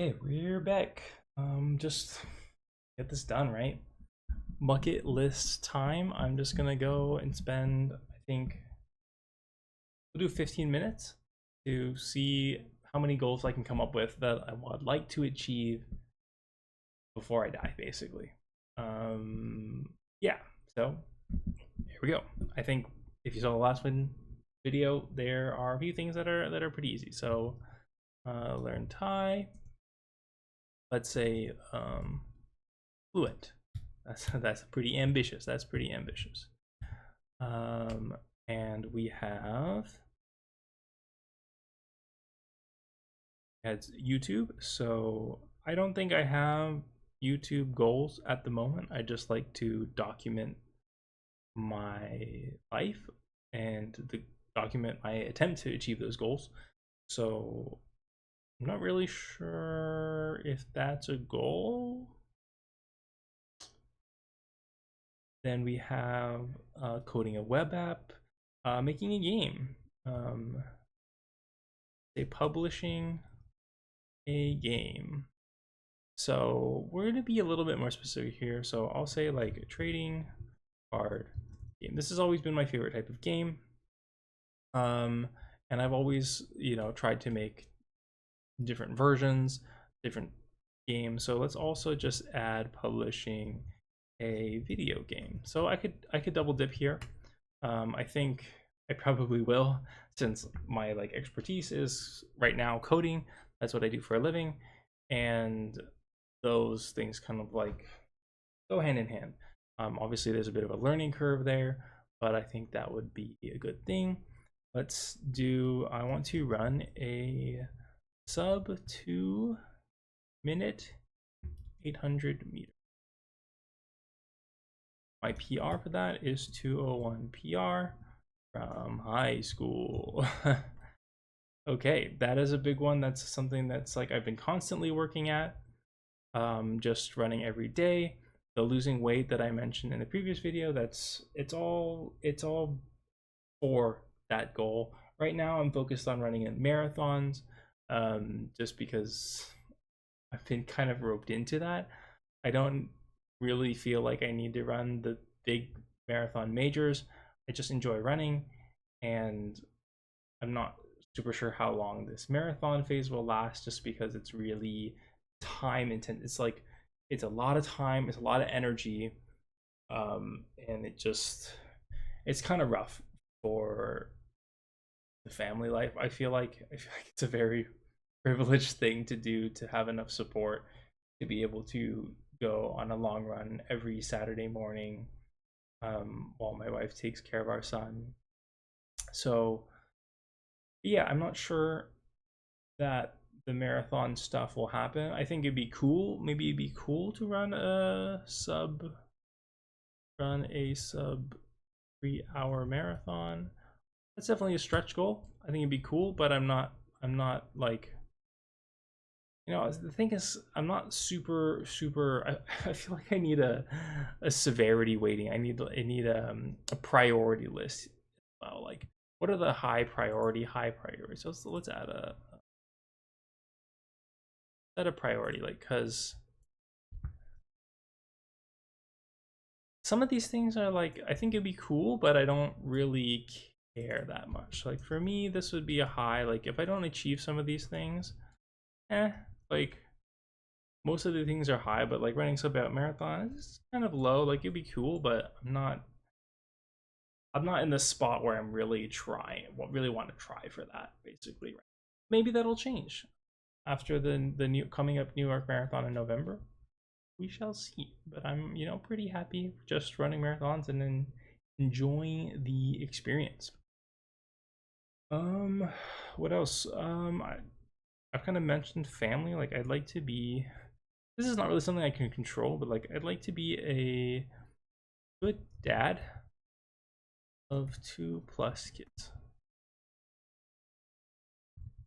Okay, we're back. Just get this done, right? Bucket list time. I'm just gonna go and spend, I think, we'll do 15 minutes to see how many goals I can come up with that I would like to achieve before I die, basically. Yeah, so here we go. I think if you saw the last one video, there are a few things that are pretty easy. So learn Thai. Let's say fluent. That's pretty ambitious. That's pretty ambitious. Um, and we had YouTube. So I don't think I have YouTube goals at the moment. I just like to document my life and document my attempt to achieve those goals. So I'm not really sure if that's a goal. Then we have coding a web app, making a game, say publishing a game. So we're going to be a little bit more specific here. So I'll say like a trading card game. This has always been my favorite type of game. And I've always, tried to make different versions, different games. So let's also just add publishing a video game. So I could double dip here. I think I probably will, since my expertise is right now coding. That's what I do for a living, and those things kind of go hand in hand. Obviously, there's a bit of a learning curve there, but I think that would be a good thing. Let's do. I want to run a sub 2-minute 800 meters. My PR for that is 201 PR from high school. Okay, that is a big one. That's something that's I've been constantly working at, just running every day. The losing weight that I mentioned in the previous video, it's all for that goal. Right now I'm focused on running in marathons, just because I've been kind of roped into that. I don't really feel like I need to run the big marathon majors. I just enjoy running, and I'm not super sure how long this marathon phase will last, just because it's really time intense. It's a lot of time, it's a lot of energy, and it's kind of rough for the family life. I feel like it's a very privileged thing to do, to have enough support to be able to go on a long run every Saturday morning, while my wife takes care of our son. So yeah, I'm not sure that the marathon stuff will happen. I think it'd be cool. Maybe it'd be cool to run a sub 3-hour marathon. That's definitely a stretch goal. I think it'd be cool, but I'm not the thing is, I'm not super. I feel like I need a severity weighting. I need a priority list. Well, what are the high priority? So let's add a priority, because some of these things are I think it'd be cool, but I don't really care that much. For me, this would be a high. If I don't achieve some of these things, most of the things are high, but running sub out marathon is kind of low. It'd be cool, but I'm not in the spot where I'm really really want to try for that, basically. Maybe that'll change after the new coming up New York Marathon in November. We shall see. But I'm pretty happy just running marathons and then enjoying the experience. What else? I've kind of mentioned family. I'd like to be. This is not really something I can control, but I'd like to be a good dad of 2+ kids.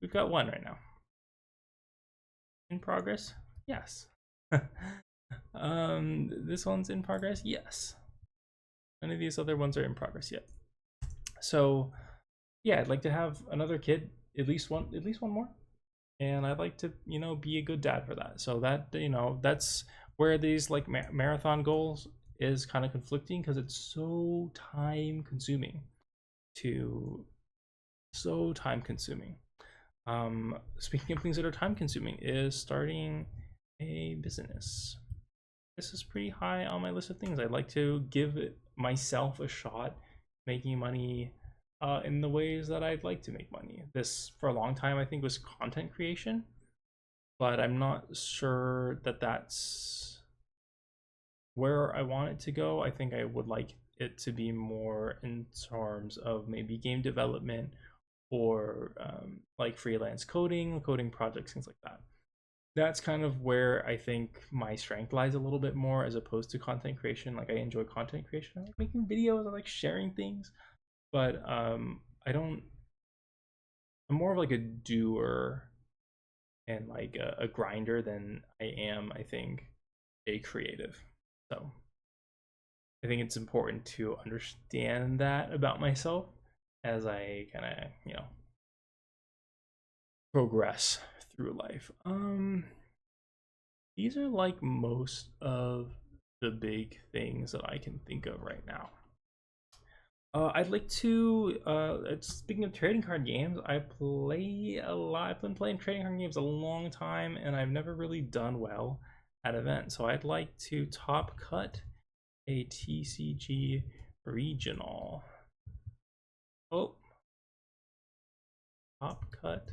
We've got one right now. In progress? Yes. This one's in progress? Yes. None of these other ones are in progress yet. So yeah, I'd like to have another kid, at least one more. and I'd like to, be a good dad for that. So that, that's where these like marathon goals is kind of conflicting because it's so time consuming to so time consuming. Speaking of things that are time consuming, is starting a business. This is pretty high on my list of things. I'd like to give myself a shot making money in the ways that I'd like to make money. This, for a long time, I think was content creation, but I'm not sure that that's where I want it to go. I think I would like it to be more in terms of maybe game development or like freelance coding projects, things like that. That's kind of where I think my strength lies a little bit more as opposed to content creation. Like I enjoy content creation. I like making videos, I like sharing things, but I don't I'm more of like a doer and like a grinder than I am, I think, a creative. So I think it's important to understand that about myself as I kind of, progress through life. These are like most of the big things that I can think of right now. I'd like to. Speaking of trading card games, I play a lot. I've been playing trading card games a long time, and I've never really done well at events. So I'd like to top cut a TCG regional. Oh, top cut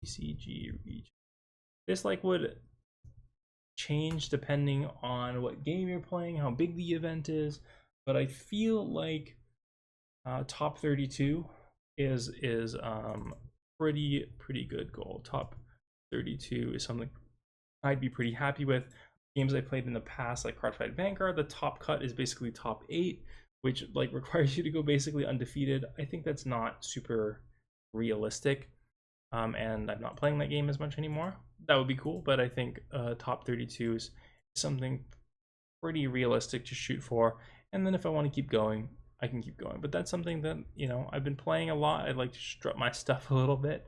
TCG region. This like would change depending on what game you're playing, how big the event is, but I feel like top 32 is pretty good goal. Top 32 is something I'd be pretty happy with. Games I played in the past, like Cardfight Vanguard, the top cut is basically top 8, which like requires you to go basically undefeated. I think that's not super realistic, and I'm not playing that game as much anymore. That would be cool, but I think top 32 is something pretty realistic to shoot for. And then if I want to keep going, I can keep going. But that's something that I've been playing a lot. I'd like to strut my stuff a little bit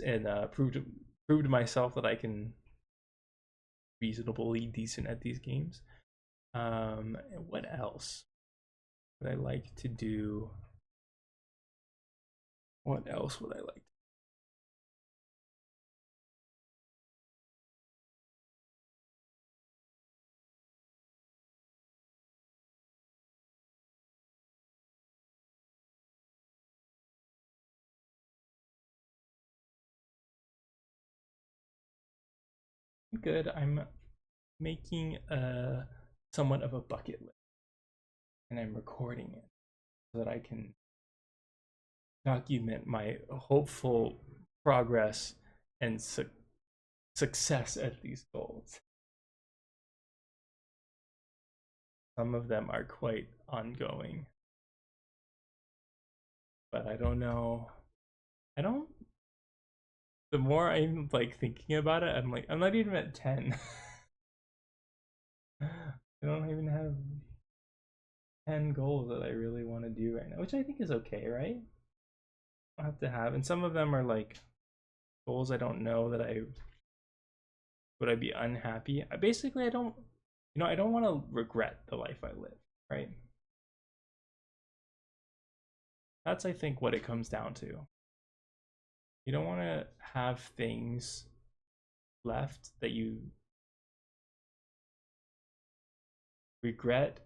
and prove to myself that I can reasonably decent at these games. What else would I like to do? What else would I like? Good. I'm making a somewhat of a bucket list, and I'm recording it so that I can document my hopeful progress and success at these goals. Some of them are quite ongoing, but I don't know. I don't. The more I'm like thinking about it, I'm like, I'm not even at 10. I don't even have 10 goals that I really want to do right now, which I think is okay, right? I have to have, and some of them are like goals I don't know that I would I be unhappy. Basically, I don't, I don't want to regret the life I live, right? That's I think what it comes down to. You don't want to have things left that you regret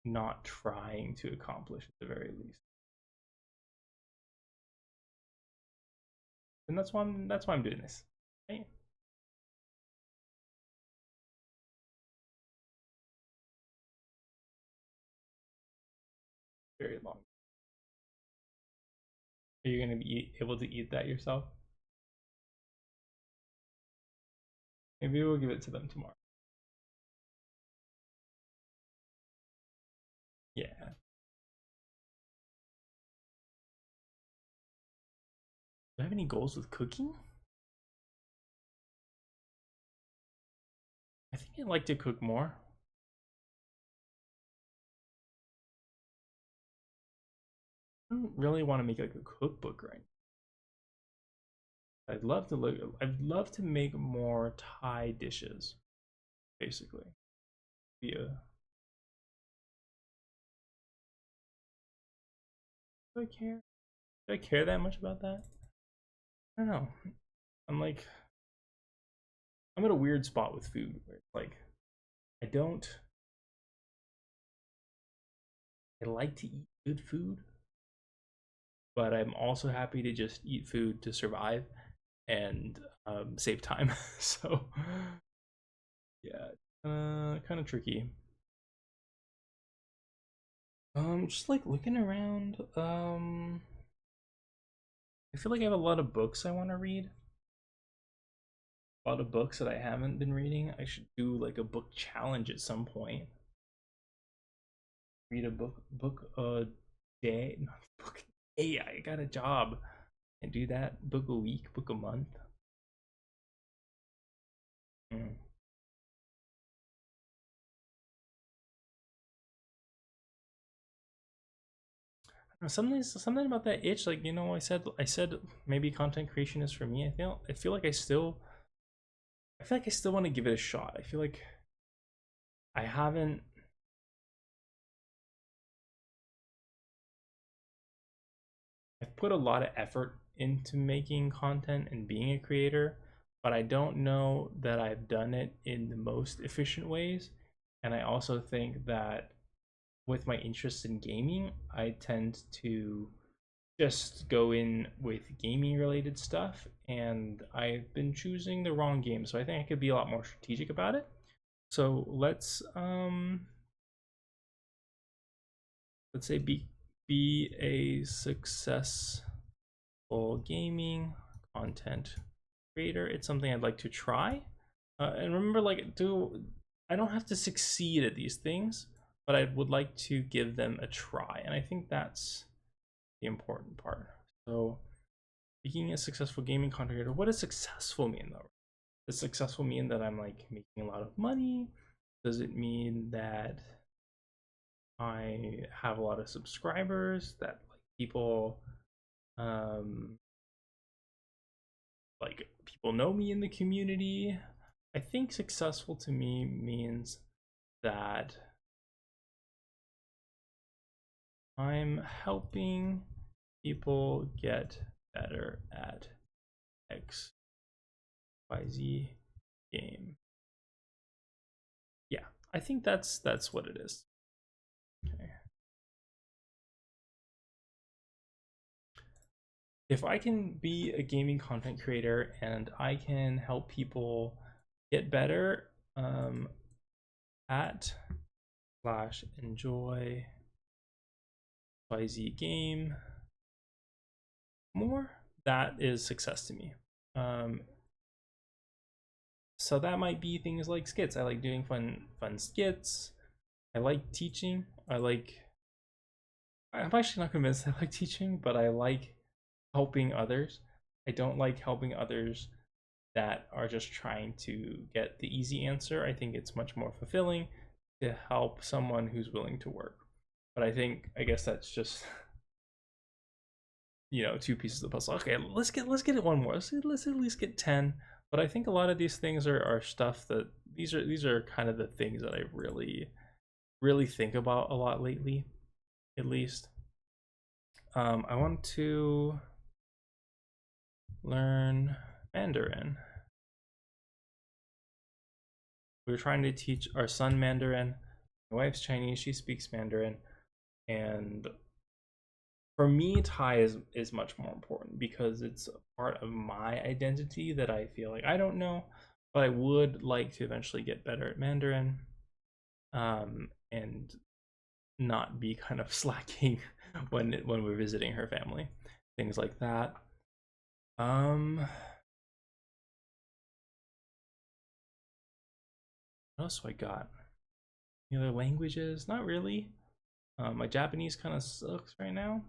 not trying to accomplish at the very least. And that's why I'm doing this. Right? Very long. Are you gonna be able to eat that yourself? Maybe we'll give it to them tomorrow. Yeah. Do I have any goals with cooking? I think I'd like to cook more. I don't really want to make like a cookbook right now. I'd love to make more Thai dishes, basically. Yeah. Do I care? Do I care that much about that? I don't know. I'm like I'm at a weird spot with food where it's like I don't I like to eat good food, but I'm also happy to just eat food to survive and save time. So yeah, kind of tricky. Just like looking around. I feel like I have a lot of books I want to read. A lot of books that I haven't been reading. I should do like a book challenge at some point. Read a book a day, not book. Hey, I got a job. And do that. Book a week, book a month. Mm. Something about that itch. Like I said maybe content creation is for me. I feel like I still want to give it a shot. I feel like I haven't. I've put a lot of effort into making content and being a creator, but I don't know that I've done it in the most efficient ways. And I also think that with my interest in gaming, I tend to just go in with gaming related stuff, and I've been choosing the wrong game. So I think I could be a lot more strategic about it. So let's say be a successful gaming content creator. It's something I'd like to try. And remember, like, I don't have to succeed at these things, but I would like to give them a try. And I think that's the important part. So, being a successful gaming content creator, what does successful mean though? Does successful mean that I'm like making a lot of money? Does it mean that I have a lot of subscribers? That like um, people know me in the community? I think successful to me means that I'm helping people get better at XYZ game. Yeah, I think that's what it is. Okay. If I can be a gaming content creator and I can help people get better at slash enjoy YZ game more, that is success to me. Um, so that might be things like skits. I like doing fun skits. I like teaching. I'm actually not convinced I like teaching, but I like helping others. I don't like helping others that are just trying to get the easy answer. I think it's much more fulfilling to help someone who's willing to work. But I guess that's just two pieces of the puzzle. Okay, let's get it one more. Let's at least get 10. But I think a lot of these things are stuff that these are kind of the things that I really think about a lot lately, at least. I want to learn Mandarin. We were trying to teach our son Mandarin. My wife's Chinese, she speaks Mandarin. And for me, Thai is much more important because it's a part of my identity that I feel like I don't know, but I would like to eventually get better at Mandarin, and not be kind of slacking when we're visiting her family, things like that. What else do I got? Any other languages? Not really. My Japanese kind of sucks right now.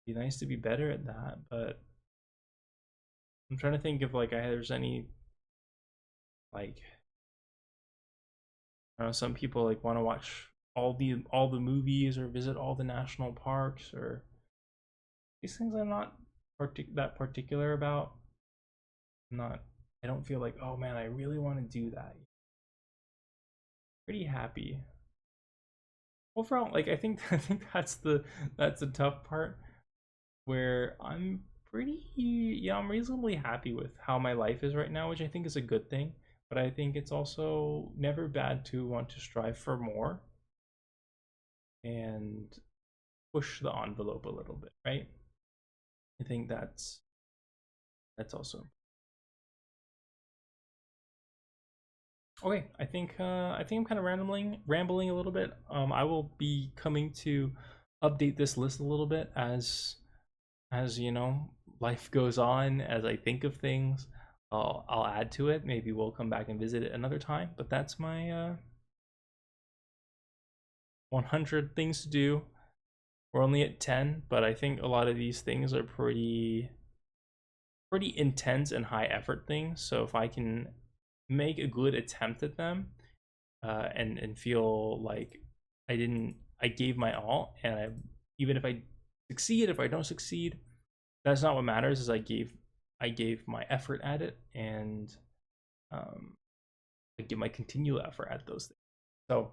Be nice to be better at that, but I'm trying to think if like there's any like I don't know, some people like want to watch all the movies or visit all the national parks or these things I'm not that particular about. I'm not. I don't feel like, oh man, I really want to do that. Pretty happy overall. Like I think that's the tough part where I'm pretty, yeah, I'm reasonably happy with how my life is right now, which I think is a good thing. But I think it's also never bad to want to strive for more and push the envelope a little bit, right? I think that's also okay. I think I'm kind of rambling a little bit. I will be coming to update this list a little bit as you know, life goes on, as I think of things. I'll add to it. Maybe we'll come back and visit it another time. But that's my 100 things to do. We're only at 10, but I think a lot of these things are pretty intense and high effort things. So if I can make a good attempt at them, and feel like I gave my all, and even if I succeed, if I don't succeed, that's not what matters. Is I gave my effort at it, and um, I give my continual effort at those things. So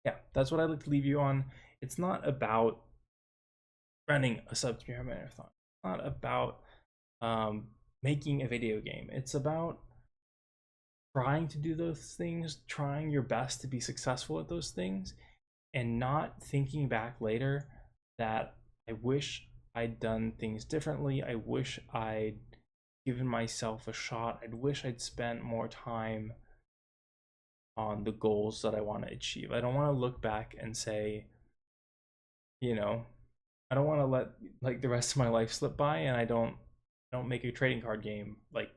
yeah, that's what I'd like to leave you on. It's not about running a sub-3 marathon. It's not about um, making a video game. It's about trying to do those things, trying your best to be successful at those things, and not thinking back later that I wish I'd done things differently. I wish I'd given myself a shot. I wish I'd spent more time on the goals that I want to achieve. I don't want to look back and say, you know, I don't want to let like the rest of my life slip by, and I don't make a trading card game like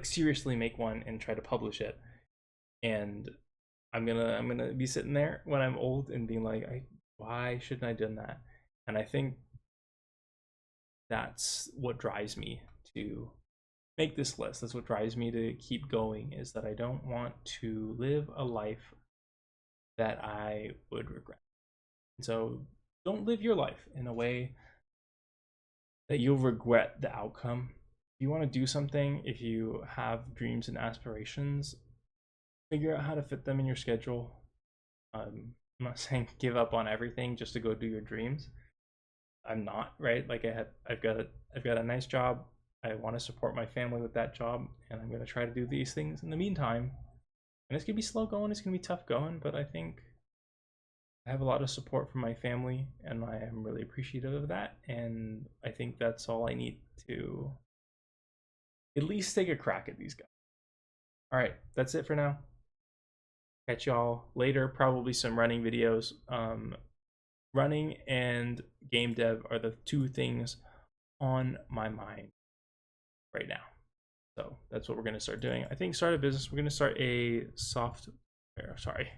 seriously make one and try to publish it. And I'm gonna be sitting there when I'm old and being like, why shouldn't I have done that? And I think that's what drives me to make this list. That's what drives me to keep going, is that I don't want to live a life that I would regret. And so don't live your life in a way that you'll regret the outcome. If you want to do something, if you have dreams and aspirations, figure out how to fit them in your schedule. I'm not saying give up on everything just to go do your dreams. I'm not, right. Like I've got a nice job. I want to support my family with that job, and I'm going to try to do these things in the meantime. And it's going to be slow going, it's going to be tough going, but I think I have a lot of support from my family, and I am really appreciative of that. And I think that's all I need to at least take a crack at these guys. All right, that's it for now. Catch y'all later. Probably some running videos. Running and game dev are the two things on my mind right now. So that's what we're going to start doing. I think start a business. We're going to start a software. Sorry,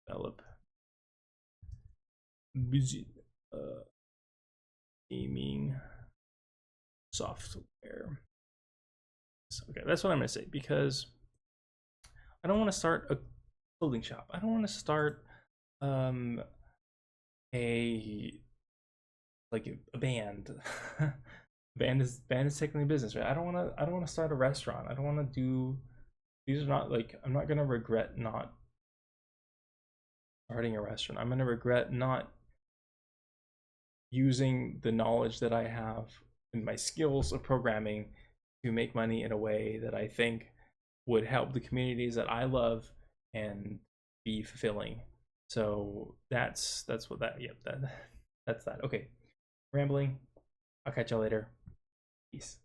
develop busy gaming software. Okay, that's what I'm going to say, because I don't want to start a clothing shop. I don't want to start a a band. Band is technically business, right? I don't want to start a restaurant. I don't want to do, these are not like, I'm not gonna regret not starting a restaurant. I'm gonna regret not using the knowledge that I have and my skills of programming to make money in a way that I think would help the communities that I love and be fulfilling. So that's what that, yep, that's that. Okay, rambling. I'll catch y'all later. Peace.